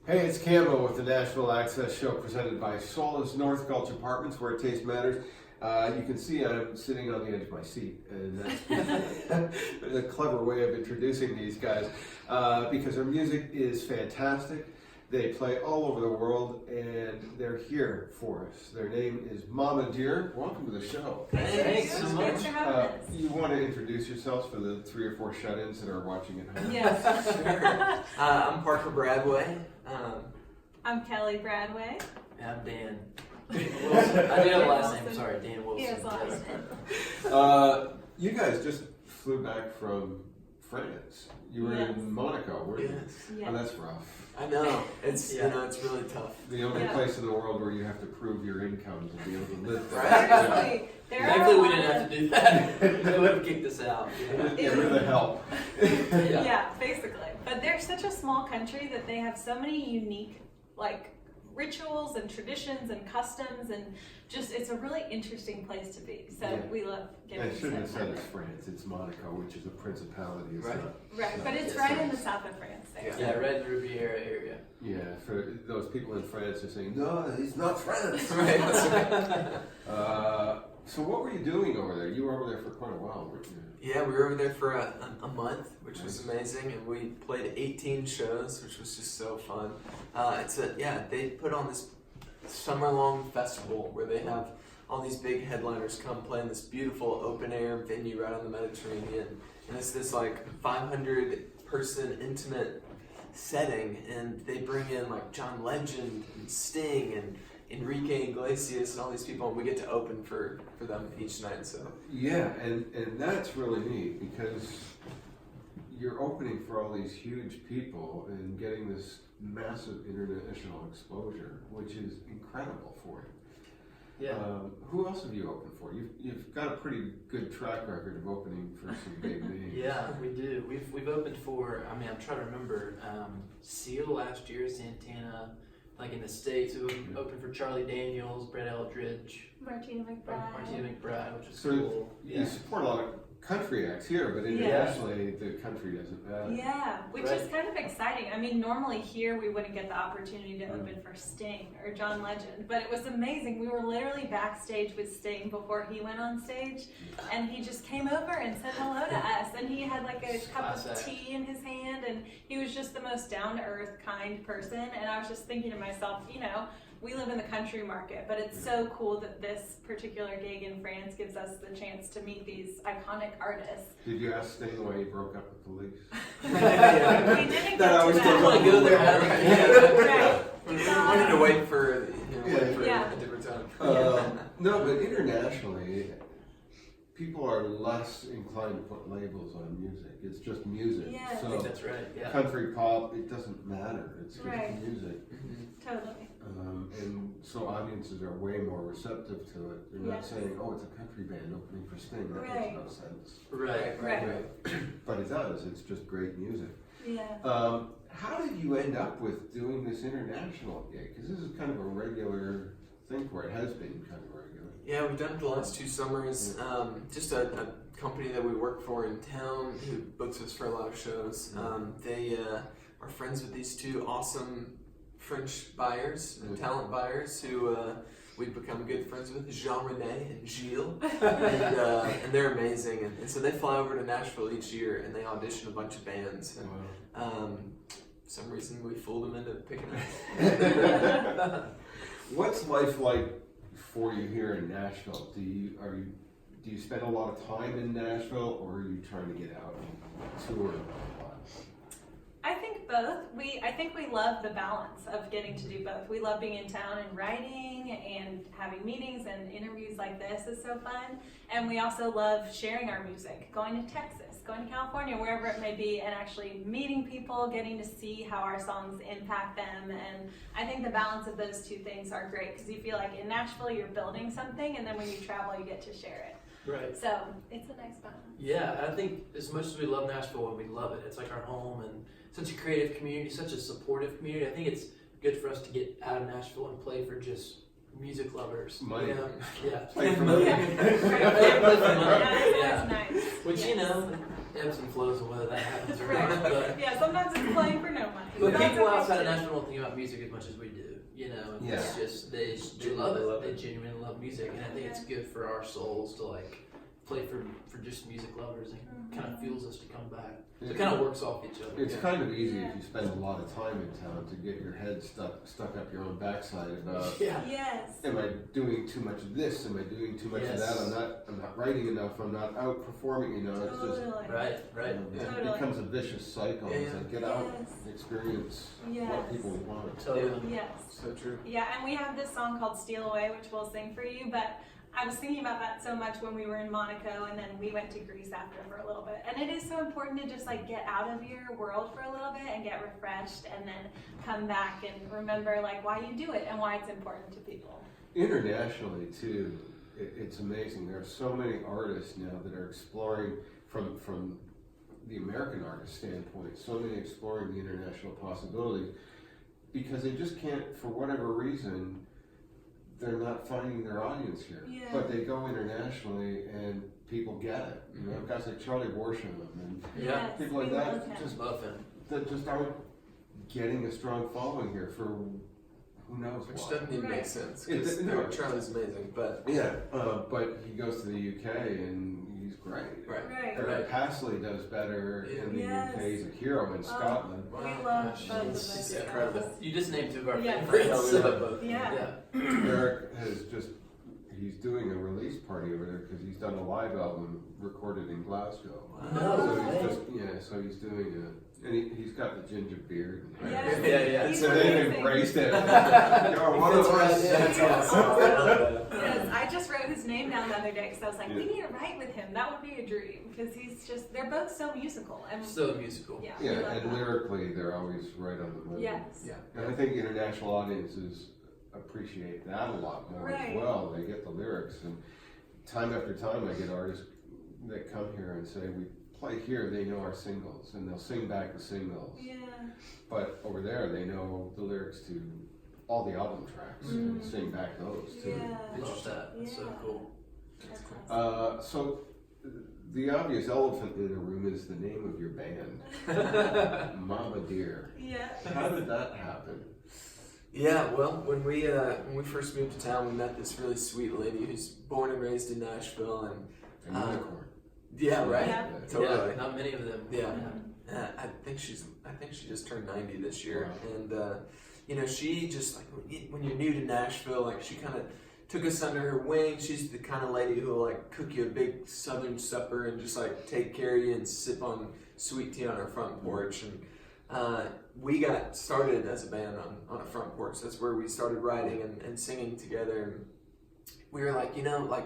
Hey, it's Camo with the Nashville Access Show presented by Solis North Gulch Apartments, where taste matters. You can see I'm sitting on the edge of my seat, and that's a clever way of introducing these guys because their music is fantastic. They play all over the world, and they're here for us. Their name is MamaDear. Welcome to the show. Thanks so much. Thanks for having us. You want to introduce yourselves for the 3 or 4 shut-ins that are watching at home? Yes. Sure. I'm Parker Bradway. I'm Kelly Bradway. I'm Dan. Wilson. I do have a last name. Sorry, Dan Wilson. He has a last name. You guys just flew back from France. You were Yes. in Monaco, weren't you? Yes. Yes. Oh, that's rough. I know. It's Yeah. it's really tough. The only Yeah. place in the world where you have to prove your income to be able to live there. Right. Seriously, there are Thankfully, a we lot didn't of- have to do that. They would have kicked us out. Get rid of the help. Yeah, basically. But they're such a small country that they have so many unique, rituals and traditions and customs, and just it's a really interesting place to be. So Yeah. we love getting I to shouldn't have said spend it's France, it's Monaco, which is a principality. It's Right. not. Right, but it's Yes, right right. in the south of France there. Yeah, Red Riviera area. Yeah, for those people in France are saying, no, he's not France. Right. That's right. So what were you doing over there? You were over there for quite a while, weren't you? Yeah, we were over there for a month, which was amazing, and we played 18 shows, which was just so fun. They put on this summer-long festival where they have all these big headliners come play in this beautiful open-air venue right on the Mediterranean, and it's this 500-person intimate setting, and they bring in John Legend and Sting and Enrique Iglesias and all these people, and we get to open for them each night. So Yeah, and that's really neat because you're opening for all these huge people and getting this massive international exposure, which is incredible for you. Yeah. Who else have you opened for? You've got a pretty good track record of opening for some big names. Yeah, we do. We've opened for. I'm trying to remember. Seal last year, Santana. In the States, we opened for Charlie Daniels, Brett Eldridge, Martina McBride. which is So cool. you support a lot of country acts here, but internationally the country doesn't matter. Yeah, which is kind of exciting. I mean, normally here we wouldn't get the opportunity to open for Sting or John Legend, but it was amazing. We were literally backstage with Sting before he went on stage, and he just came over and said hello to us, and he had a cup of tea in his hand, and he was just the most down-to-earth, kind person, and I was just thinking to myself, we live in the country market, but it's so cool that this particular gig in France gives us the chance to meet these iconic artists. Did you ask Sting why he broke up with the Leafs? We didn't That get always to goes that. on. go there. Right. we wanted to wait for Yeah. a different time. No, but internationally, people are less inclined to put labels on music. It's just music. Yeah. I think So that's right. Yeah. country pop, it doesn't matter. It's just Right. music. Totally. And so audiences are way more receptive to it. They're not Yes. saying, oh, it's a country band opening for Sting. That Right. makes no sense. Right. Right. But it does. It's just great music. Yeah. How did you end up with doing this international gig? Because this is kind of a regular thing for it. Has been kind of regular. Yeah, we've done it the last 2 summers. Just a company that we work for in town who books us for a lot of shows. They are friends with these 2 awesome French buyers, talent buyers, who we've become good friends with, Jean-René and Gilles. And they're amazing. And so they fly over to Nashville each year and they audition a bunch of bands. And for some reason we fooled them into picking us. What's life like for you here in Nashville? Do you spend a lot of time in Nashville, or are you trying to get out and tour? I think both. I think we love the balance of getting to do both. We love being in town and writing and having meetings and interviews like this is so fun. And we also love sharing our music, going to Texas, going to California, wherever it may be, and actually meeting people, getting to see how our songs impact them. And I think the balance of those 2 things are great because you feel like in Nashville you're building something, and then when you travel you get to share it. Right. So it's a nice balance. Yeah, I think as much as we love Nashville, we love it. It's like our home and such a creative community, such a supportive community. I think it's good for us to get out of Nashville and play for just music lovers. Money. Yeah. Play for money. Yeah, play for money. That's Yeah. nice. Which, Yes. ebbs and flows of whether that happens or Right. not. But, Yeah, sometimes it's playing for no money. but That's people okay outside of too. Nashville don't think about music as much as we do. You know, and it's Yeah. just they love it. They genuinely love music, and I think it's good for our souls to like play for just music lovers, and kind of fuels us to come back. So it kind of works off each other. It's kind of easy if you spend a lot of time in town to get your head stuck up your own backside about. Yeah. Yes. Am I doing too much of this? Am I doing too much of that? I'm not writing enough. I'm not outperforming. You know, it's just Totally. Right. it Totally. becomes a vicious cycle. Yeah. It's like get out, Yes. and experience Yes. what people want. Totally. Yes. So true. Yeah, and we have this song called Steal Away, which we'll sing for you, but I was thinking about that so much when we were in Monaco, and then we went to Greece after for a little bit. And it is so important to just like get out of your world for a little bit and get refreshed, and then come back and remember like why you do it and why it's important to people. Internationally too, it's amazing. There are so many artists now that are exploring from the American artist standpoint. So many exploring the international possibilities because they just can't, for whatever reason, they're not finding their audience here. Yeah. But they go internationally and people get it. You know, guys like Charlie Worsham and Yeah. Yes, people like we that love him. just Love him. that just aren't getting a strong following here for who knows Which why. doesn't even make Right. sense. It- 'Cause, no. Charlie's amazing, but Yeah, but he goes to the UK and he's great. right. Right. Eric Pasley does better in the Yes. UK. He's a hero in Scotland. We Wow, love gosh, both of she's those incredible. guys. You just named two of our Yeah. favorites. Yeah, we so- love both. Yeah. Eric has he's doing a release party over there because he's done a live album recorded in Glasgow. No So way. he's so he's doing and he's got the ginger beard. And Yes. Yeah. He's So they've amazing. embraced it. You're one of us. That's awesome. I love that. Yes, I just wrote his name down the other day because I was like, we Yeah. need to write with him. That would be a dream because they're both so musical. And So musical. yeah, we Yeah, love and that. lyrically they're always right on the move. Yes. Yeah. And I think international audiences appreciate that a lot more Right. as well. They get the lyrics, and time after time I get artists that come here and say, we play here, they know our singles, and they'll sing back the singles. Yeah. But over there, they know the lyrics to all the album tracks and sing back those too. Yeah. Love that. That's so Yeah. cool. That's awesome. So the obvious elephant in the room is the name of your band, MamaDear. Yeah. How did that happen? Yeah, well, when we first moved to town, we met this really sweet lady who's born and raised in Nashville, and A unicorn. yeah, right, Yeah. totally. Yeah, not many of them. Yeah. I think she just turned 90 this year, Wow. and she just like when you're new to Nashville, like she kind of took us under her wing. She's the kind of lady who will like cook you a big Southern supper and just like take care of you and sip on sweet tea on her front porch. And we got started as a band on a front porch. That's where we started writing and singing together. And we were like, like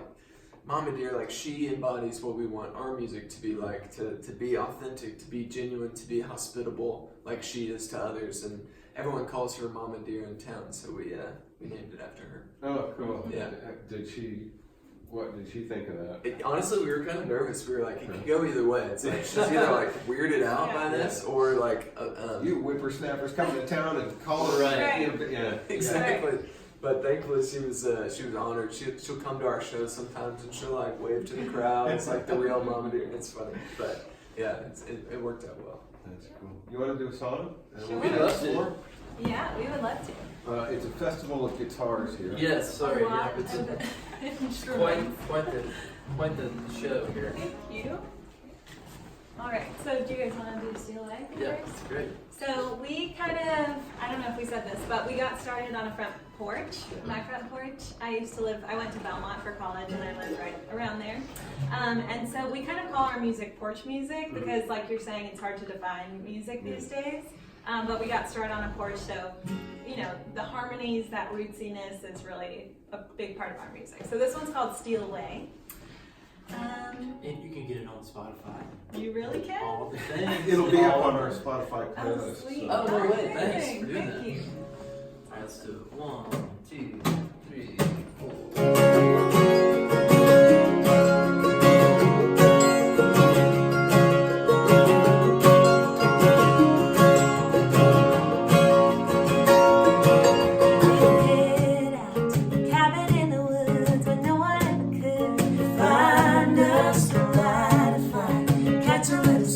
MamaDear, like she embodies what we want our music to be like, to be authentic, to be genuine, to be hospitable like she is to others. And everyone calls her MamaDear in town, so we named it after her. Oh, cool. Yeah. What did she think of that? Honestly, we were kind of nervous. We were like, it could go either way. It's like she's either like weirded out by this or like You whippersnappers coming to town and call her Right. Yeah. exactly. But thankfully, she was honored. She'll come to our shows sometimes and she'll like wave to the crowd. It's like the real MamaDear. It's funny, but yeah, it worked out well. That's cool. You want to do a song? Sure. We'd love to. Yeah, we would love to. It's a festival of guitars here. Yes, sorry. A Yeah, lot it's of quite the show here. Thank you. All right, so do you guys want to do Steal Away Yeah, first? great. So we kind of, I don't know if we said this, but we got started on a front porch, my front porch. I went to Belmont for college and I lived right around there. And so we kind of call our music porch music because like you're saying, it's hard to define music these days. But we got started on a porch, so, the harmonies, that rootsiness is really a big part of our music. So this one's called Steal Away. And you can get it on Spotify. You really can? All the things. It'll be up on our Spotify Oh, playlist. sweet. so- Oh, no way. Amazing. Thanks for doing Thank that. you. All right, let's do it. 1, 2, 3, 4. Head out to a cabin in the woods where no one ever could find us, light a fire, catch a little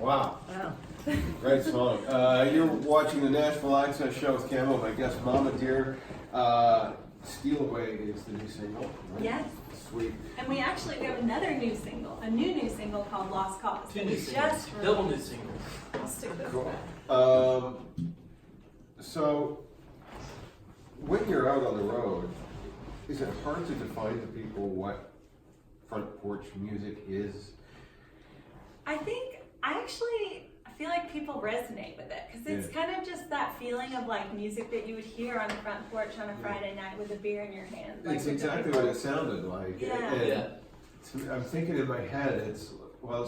Wow. Wow. Great song. You're watching the Nashville Access Show with Camo. My guest, MamaDear. Steal Away is the new single. Right? Yes. Sweet. And we have another new single, a new single called Lost Cause. Two that new we singles. just Double new released. singles. I'll stick this Cool. back. So, when you're out on the road, is it hard to define to people what front porch music is? I feel like people resonate with it because it's kind of just that feeling of like music that you would hear on the front porch on a Friday night with a beer in your hand. Like It's exactly what it sounded like. Yeah. And Yeah. I'm thinking in my head, it's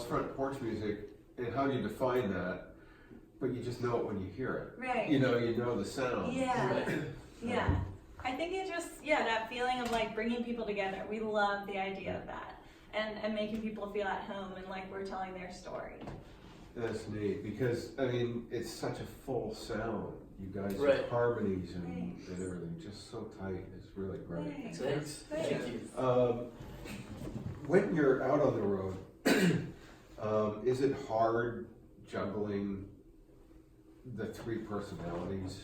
front porch music, and how do you define that? But you just know it when you hear it. Right. You know the sound. Yeah. Right. Yeah. I think it just, that feeling of like bringing people together. We love the idea of that. And making people feel at home and like we're telling their story. That's neat because it's such a full sound. You guys Right. have harmonies and Right. everything just so tight. It's really great. Right. Thanks. Right. Thank you. When you're out on the road, is it hard juggling the three personalities?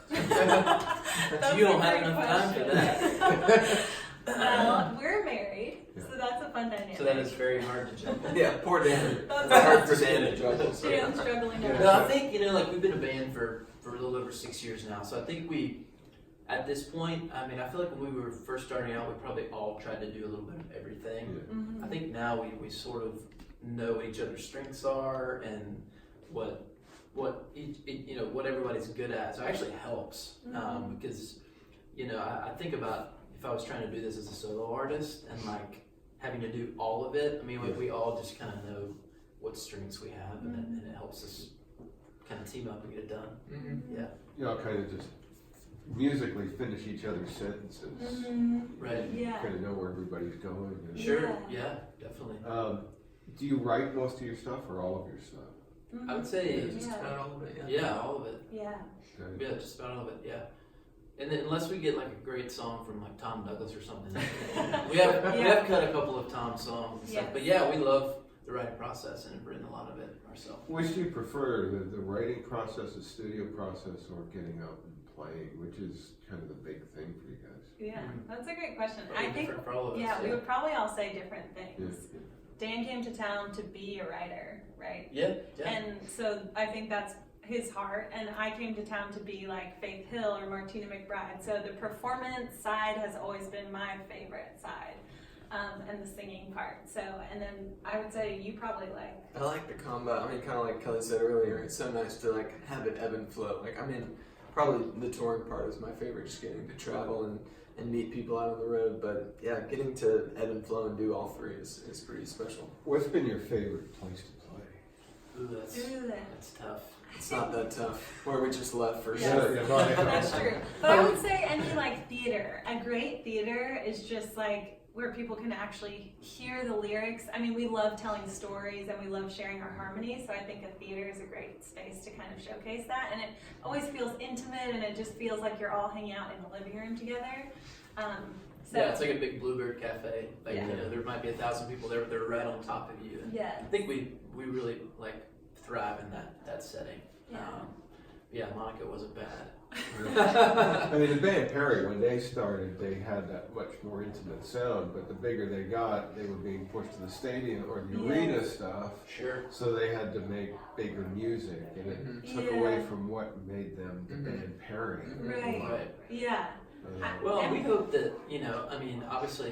That's You don't a have great enough time for question. that. Well, we're married, Yeah. so that's a fun dynamic. So that is very hard to juggle. Yeah, poor Dan. That's It's hard for Dan to juggle. Dan's struggling now. No, I think, like we've been a band for a little over 6 years now. So I think at this point, I feel like when we were first starting out, we probably all tried to do a little bit of everything. Mhm. I think now we sort of know what each other's strengths are and what what everybody's good at. So it actually helps because I think about if I was trying to do this as a solo artist and like having to do all of it. We all just kind of know what strengths we have, and it helps us kind of team up and get it done. Mm-hmm. Yeah, Kind of just musically finish each other's sentences. Mhm. right. Yeah. Kind of know where everybody's going. And, Sure. Yeah, definitely. do you write most of your stuff or all of your stuff? Mhm. I would say Just about all of it, yeah, all of it. Yeah. Okay. Yeah, just about all of it. Yeah. And then unless we get like a great song from like Tom Douglas or something, we have cut a couple of Tom songs and stuff. Yes. But yeah, we love the writing process and have written a lot of it ourselves. Which do you prefer, the writing process, the studio process, or getting out and playing, which is kind of the big thing for you guys? Yeah. That's a great question. Very I think, different for all of us. we would probably all say different things. Yeah. Dan came to town to be a writer, right? Yeah. And so I think that's his heart, and I came to town to be like Faith Hill or Martina McBride. So the performance side has always been my favorite side, and the singing part. So, and then I would say you probably like. I like the combo. Kind of like Kelly said earlier, it's so nice to like have it ebb and flow. Probably the touring part is my favorite, just getting to travel and meet people out on the road. But yeah, getting to ebb and flow and do all three is pretty special. What's been your favorite place to play? Ooh, that's tough. It's not that tough. Where we just left for Yes. sure. That's true. But I would say any like theater. A great theater is just like where people can actually hear the lyrics. We love telling stories and we love sharing our harmonies. So I think a theater is a great space to kind of showcase that. And it always feels intimate and it just feels like you're all hanging out in the living room together. Yeah, it's like a big Bluebird cafe. Like Yeah. there might be 1,000 people there, but they're right on top of you. And Yeah. I think we really like thrive in that setting. Yeah. Monaco wasn't bad. The band Perry, when they started, they had that much more intimate sound, but the bigger they got, they were being pushed to the stadium or the arena stuff, Sure. so they had to make bigger music, and it took Yeah. away from what made them the band Perry. Right. Yeah. Well, we hope that, obviously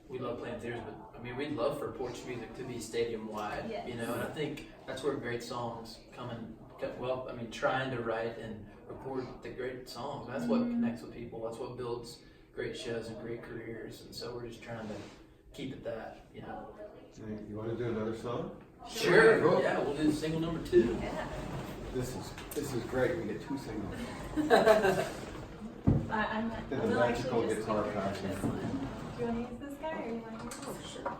we love playing theaters, but we'd love for porch music to be stadium wide, Yes. and I think that's where great songs come in. Well, trying to write and record the great songs, that's what connects with people, that's what builds great shows and great careers, and so we're just trying to keep it that. You want to do another song? Sure. Cool. Yeah, we'll do single number 2. Yeah. This is great. We get 2 singles. I'm And a the little magical actually just guitar figured patch. this one. Do you want to use this guy or you want to use this? Sure.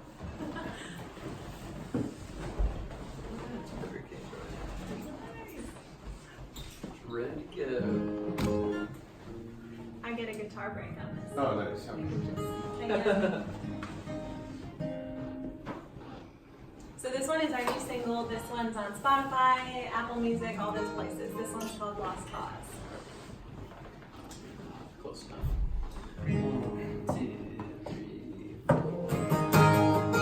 Ready to go. I get a guitar break on this. Oh, nice. Hang on. So this one is my new single. This one's on Spotify, Apple Music, all those places. This one's called Lost Cause. Close enough. 1, 2, 3, 4.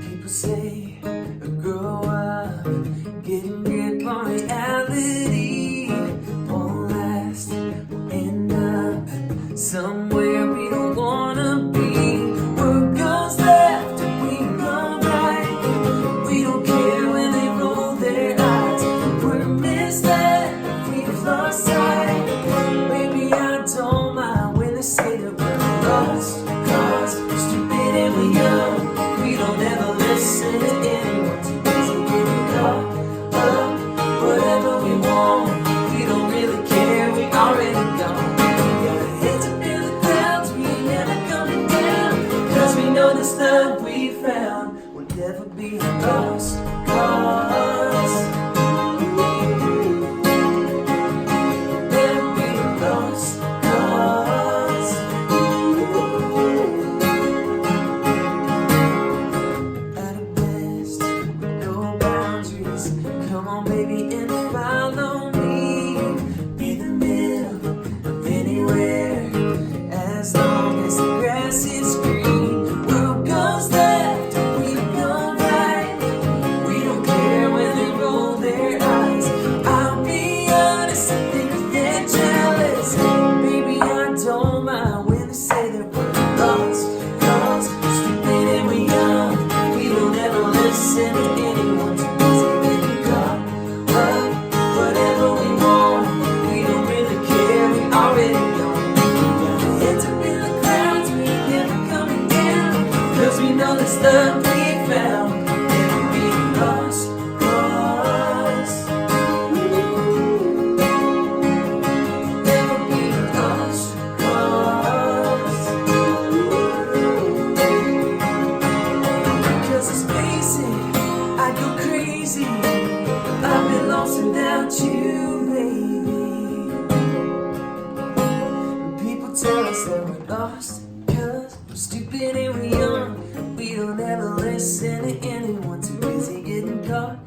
People say, grow up, getting grip on reality. Won't last, we'll end up somewhere we don't wanna be. What goes left, we go right. We don't care when they roll their eyes. We're misled, we've lost sight. Maybe I don't mind when they say that we're lost, cause we're stupid and we're young. We don't ever listen to anyone too busy getting caught up. Whatever we want, we don't really care, we already gone. We got our heads up in the clouds, we ain't never coming down. Cause we know this love we found will never be lost cause. Never be lost cause. At a best, no boundaries. Come on, baby, and follow me. Be the middle of anywhere, as long as the grass is green. World goes left, we go right. We don't care when they roll their eyes. I'll be honest, I think they're jealous. Maybe I don't mind when they say that we're lost, cause we're stupid and we're young. We don't ever listen to anyone too busy getting caught up. Whatever we want, we don't really care, we already gone. We got our heads up in the clouds, we ain't never coming down. Cause we know this love we found never be lost cause. Never be lost cause. Cause it's basic, I go crazy. I've been lost without you, baby. People tell us that we're lost, cause we're stupid and we're young. We don't ever listen to anyone too busy getting caught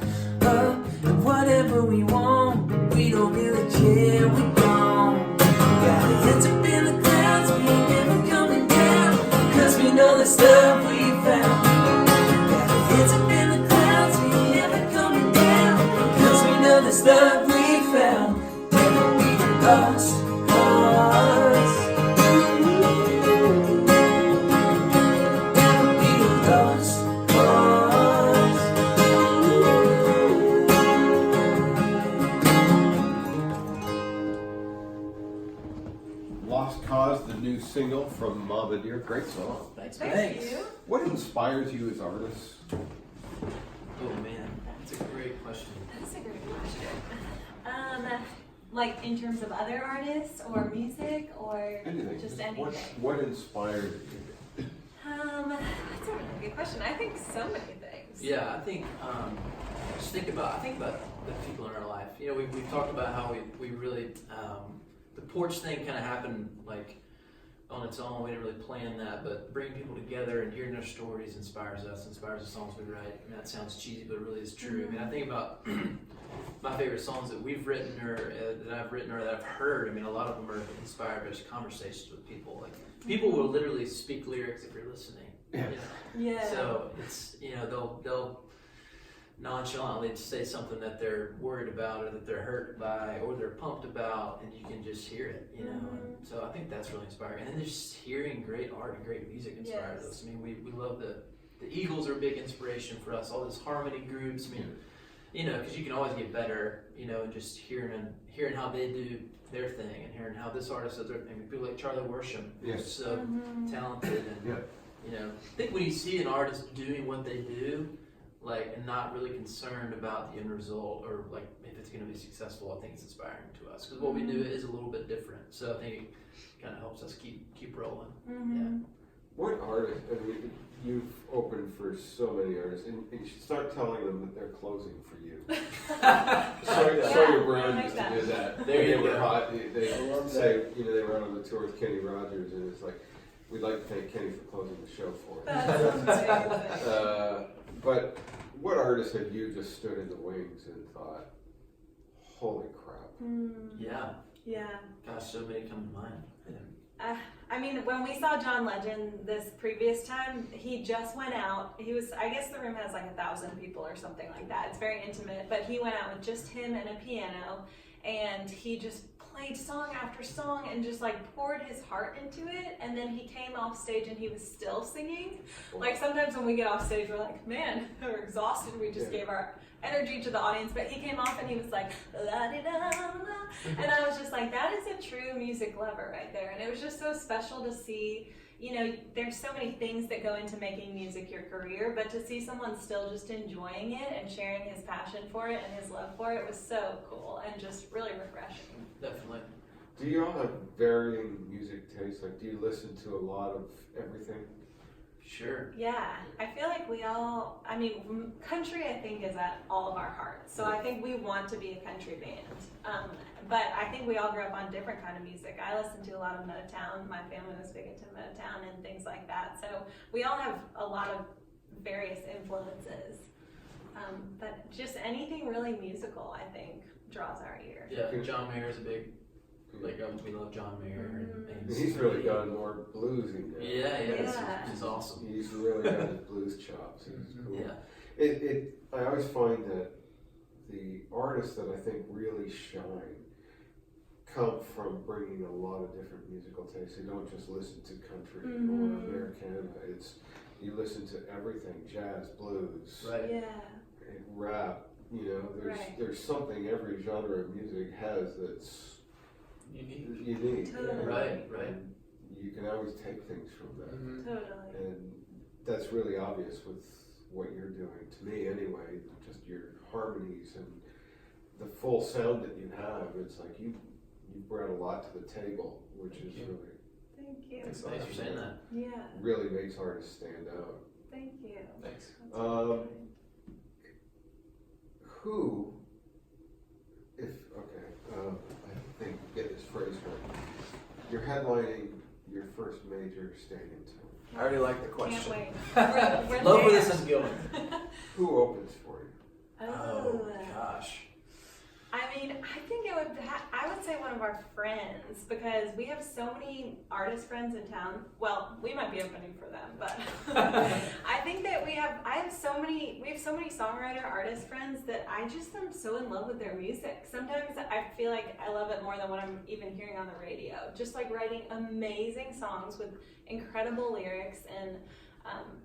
up. And whatever we want, we don't really care, we're gone. Got our heads up in the clouds, we ain't never coming down. Cause we know the stuff we found. Got our heads up in the clouds, we ain't never coming down. Cause we know the stuff we found never be lost cause. Never be lost cause. Lost Cause, the new single from MamaDear. Great song. Thanks. Thank you. What inspires you as artists? Oh man, that's a great question. That's a great question. Like in terms of other artists or music or Anything. just anything. What inspired you? That's a really good question. I think so many things. Yeah, I think just think about the people in our life. You know, we've talked about how we really the porch thing kind of happened like on its own. We didn't really plan that, but bringing people together and hearing their stories inspires us, inspires the songs we write. I mean, that sounds cheesy, but it really is true. I mean, I think about my favorite songs that we've written or that I've written or that I've heard. I mean, a lot of them are inspired by just conversations with people. Like people will literally speak lyrics if you're listening. Yeah. You know? Yeah. So it's, you know, they'll nonchalantly say something that they're worried about or that they're hurt by or they're pumped about, and you can just hear it, you know. And so I think that's really inspiring. And then just hearing great art and great music inspires us. I mean, we love the Eagles are a big inspiration for us. All those harmony groups. I mean, you know, because you can always get better, you know, and just hearing how they do their thing and hearing how this artist does their thing. I mean, people like Charlie Worsham, Yes. so talented, and Yeah. you know, I think when you see an artist doing what they do, like, and not really concerned about the end result or like if it's going to be successful, I think it's inspiring to us because what we do is a little bit different. So I think it kind of helps us keep rolling. What artist? I mean, you've opened for so many artists, and you should start telling them that they're closing for you. Sawyer Brown I used like to do that. There you They were go. hot. They I love say, they were on the tour with Kenny Rogers, and it's like, we'd like to thank Kenny for closing the show for us. That's amazing. But what artists have you just stood in the wings and thought, holy crap? Yeah. Yeah. Gosh, so many come to mind. I mean, when we saw John Legend this previous time, he just went out. I guess the room has like 1,000 people or something like that. It's very intimate, but he went out with just him and a piano, and he just played song after song and just like poured his heart into it. And then he came off stage and he was still singing. Like sometimes when we get off stage, we're like, man, we're exhausted. We just gave our energy to the audience, but he came off and he was like, la-di-da-da. And I was just like, that is a true music lover right there. And it was just so special to see, there's so many things that go into making music your career, but to see someone still just enjoying it and sharing his passion for it and his love for it was so cool and just really refreshing. Definitely. Do you all have varying music tastes? Like, do you listen to a lot of everything? Sure. Yeah, I feel like country I think is at all of our hearts. So I think we want to be a country band. But I think we all grew up on different kind of music. I listened to a lot of Motown. My family was big into Motown and things like that. So we all have a lot of various influences. But just anything really musical, I think, draws our ear. Yeah, John Mayer is a big, we love John Mayer. And He's really gone more bluesy now. Yeah. He's awesome. He's really got his blues chops. It's cool. Yeah. I always find that the artists that I think really shine come from bringing a lot of different musical tastes. They don't just listen to country or Americana. You listen to everything: jazz, blues, Right. Yeah. rap. There's something every genre of music has that's unique. Totally. Right. And you can always take things from that. Totally. And that's really obvious with what you're doing, to me anyway, just your harmonies and the full sound that you have. It's like you brought a lot to the table, which is really, Thank you. Thanks for saying that. Yeah. really makes artists stand out. Thank you. Thanks. That's really kind. Who, I think get this phrase right. You're headlining your first major stadium tour. I already like the question. Can't wait. We're Love where there. this is going. Who opens for you? Oh, gosh. I mean, I think I would say one of our friends, because we have so many artist friends in town. Well, we might be opening for them, but I think that we have so many songwriter artist friends that I just am so in love with their music. Sometimes I feel like I love it more than what I'm even hearing on the radio. Just like writing amazing songs with incredible lyrics, and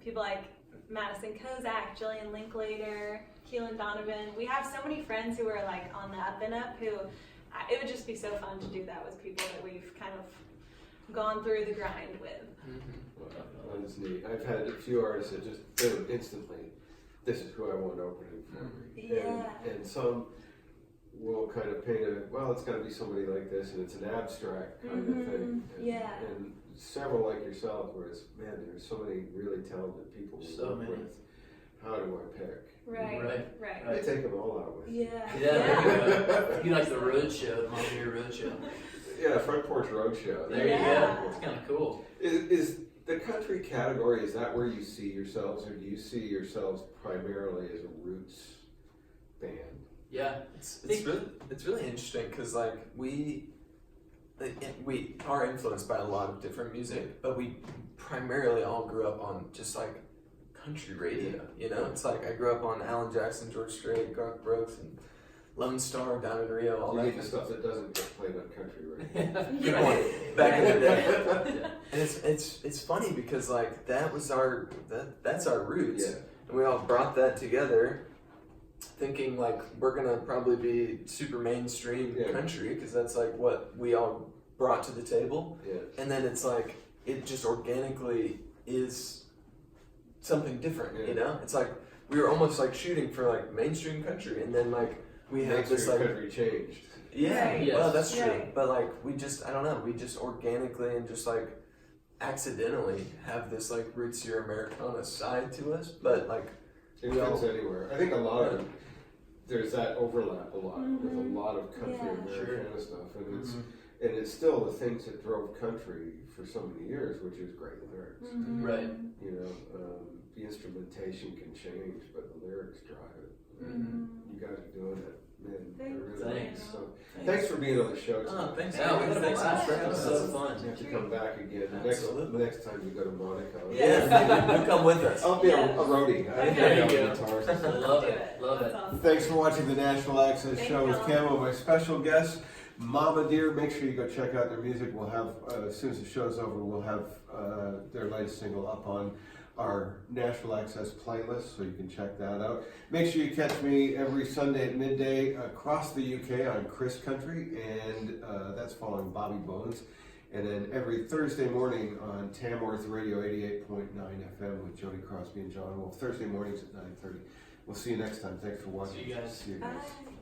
people like Madison Kozak, Jillian Linklater, Keelan Donovan. We have so many friends who are like on the up and up who it would just be so fun to do that with people that we've kind of gone through the grind with. Well, that's neat. I've had a few artists that just boom, instantly, this is who I want opening for me. Yeah. And some will kind of paint it's got to be somebody like this, and it's an abstract kind of thing. And several like yourself, where it's, man, there's so many really talented people to work with. How do I pick? Right. I take them all out with. Yeah. There you go. You like the road show, the MamaDear road show. Yeah, Front Porch Roadshow. There you go. It's kind of cool. Is the country category, is that where you see yourselves, or do you see yourselves primarily as a roots band? Yeah. It's really interesting because like we are influenced by a lot of different music, but we primarily all grew up on just like country radio. It's like I grew up on Alan Jackson, George Strait, Garth Brooks, and Lone Star, Down in Rio, all You that need kind the of stuff that doesn't get played on country radio. Good point. Back in the day. And it's funny because like that's our roots. Yeah. And we all brought that together thinking like we're gonna probably be super mainstream country because that's like what we all brought to the table. Yeah. And then it's like it just organically is something different, It's like we were almost like shooting for like mainstream country, and then like we have this like country changed. yeah, Right. well that's true. Right. But like we just I don't know, we just organically and just like accidentally have this like roots your Americana side to us, but like It we all fits anywhere. I think a lot of there's that overlap a lot with a lot of country Yeah. Americana stuff, and it's still the things that drove country for so many years, which is great lyrics. Right. You know, the instrumentation can change, but the lyrics drive it. You guys are doing it, man. I really like Thanks. it. So, thanks for being on the show. Oh, thanks. Yeah, we had a Thanks so blast. much. That was so You fun. have to come back again. Absolutely. Next time you go to Monaco. yeah, you come with us. I'll be Yes. a roadie. I Okay. play There on you go. guitars and stuff. Love Do it. Love That's it. awesome. Thanks for watching the Nashville Access Thank Show with you. Camo. My special guest, MamaDear. Make sure you go check out their music. We'll have, as soon as the show's over, we'll have their latest single up on our Nashville Access playlist, so you can check that out. Make sure you catch me every Sunday at midday across the UK on Chris Country, and that's following Bobby Bones. And then every Thursday morning on Tamworth Radio 88.9 FM with Jody Crosby and John Wolf. Thursday mornings at 9:30. We'll see you next time. Thanks for watching. See you guys. See you guys. Bye.